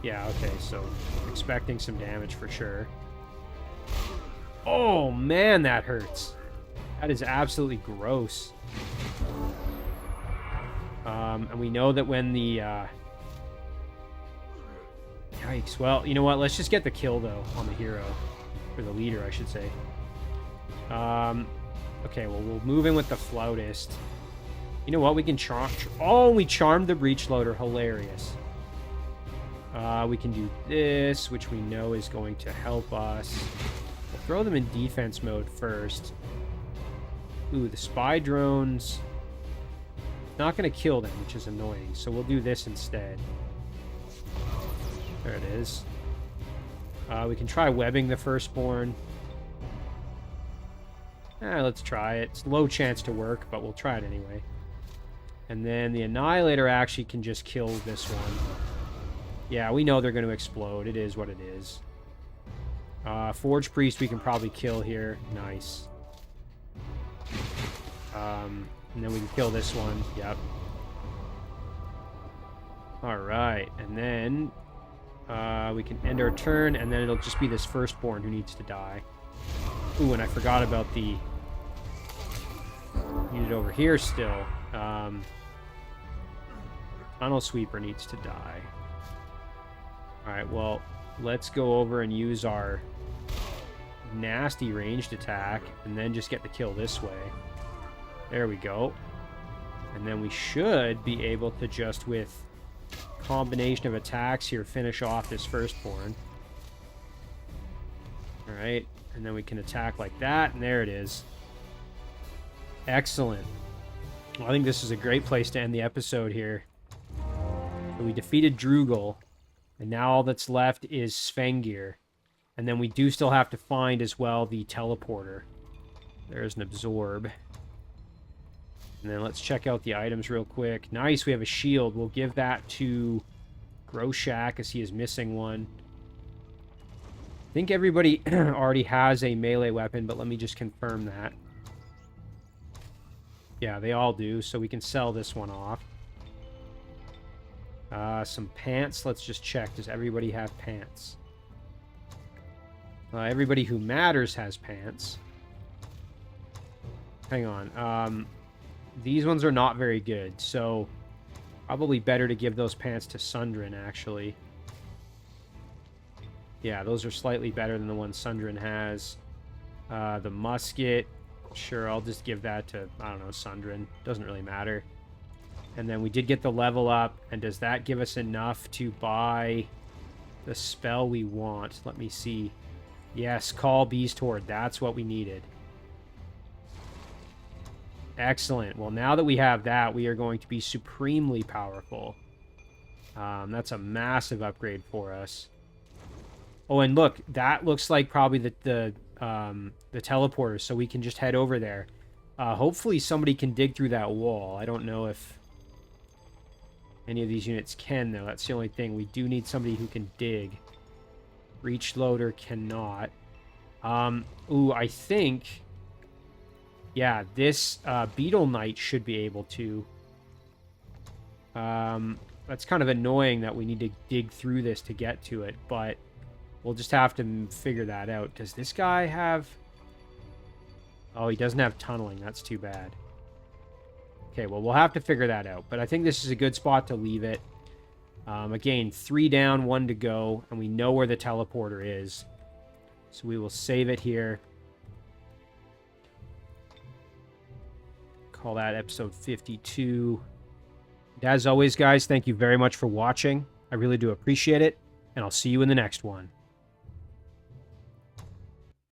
Yeah, okay, so expecting some damage for sure. Oh, man, that hurts. That is absolutely gross. And we know that when the... Yikes. Well, you know what? Let's just get the kill, though, on the hero. Or the leader, I should say. Okay, well, we'll move in with the Flautist. You know what? We can charm... Oh, we charmed the Breach Loader. Hilarious. We can do this, which we know is going to help us. We'll throw them in defense mode first. Ooh, the spy drones. Not going to kill them, which is annoying. So we'll do this instead. There it is. We can try webbing the firstborn. Let's try it. It's low chance to work, but we'll try it anyway. And then the Annihilator actually can just kill this one. Yeah, we know they're going to explode. It is what it is. Forge Priest we can probably kill here. Nice. And then we can kill this one. Yep. Alright, and then we can end our turn, and then it'll just be this firstborn who needs to die. Ooh, and I forgot about the unit over here still. Tunnel Sweeper needs to die. Alright, well, let's go over and use our nasty ranged attack, and then just get the kill this way. There we go. And then we should be able to just, with combination of attacks here, finish off this firstborn. Alright, and then we can attack like that, and there it is. Excellent. Well, I think this is a great place to end the episode here. So we defeated Drugel, and now all that's left is Svengir. And then we do still have to find as well the teleporter. There's an absorb. And then let's check out the items real quick. Nice, we have a shield. We'll give that to Groshak, as he is missing one. I think everybody already has a melee weapon, but let me just confirm that. Yeah, they all do, so we can sell this one off. Some pants. Let's just check. Does everybody have pants? Everybody who matters has pants. Hang on. These ones are not very good, so probably better to give those pants to Sundrin, actually. Yeah, those are slightly better than the ones Sundrin has. The musket, sure, I'll just give that to, I don't know, Sundrin. Doesn't really matter. And then we did get the level up, and does that give us enough to buy the spell we want? Let me see. Yes, Call Beast Horde, that's what we needed. Excellent. Well, now that we have that, we are going to be supremely powerful. That's a massive upgrade for us. Oh, and look, that looks like probably the teleporter, so we can just head over there. Hopefully somebody can dig through that wall. I don't know if any of these units can, though. That's the only thing. We do need somebody who can dig. Breach Loader cannot. Ooh, I think... Yeah, this Beetle Knight should be able to. That's kind of annoying that we need to dig through this to get to it, but we'll just have to figure that out. Does this guy have... Oh, he doesn't have tunneling. That's too bad. Okay, well, we'll have to figure that out, but I think this is a good spot to leave it. Again, 3 down, 1 to go, and we know where the teleporter is. So we will save it here. Call that episode 52. And as always, guys, thank you very much for watching. I really do appreciate it, and I'll see you in the next one.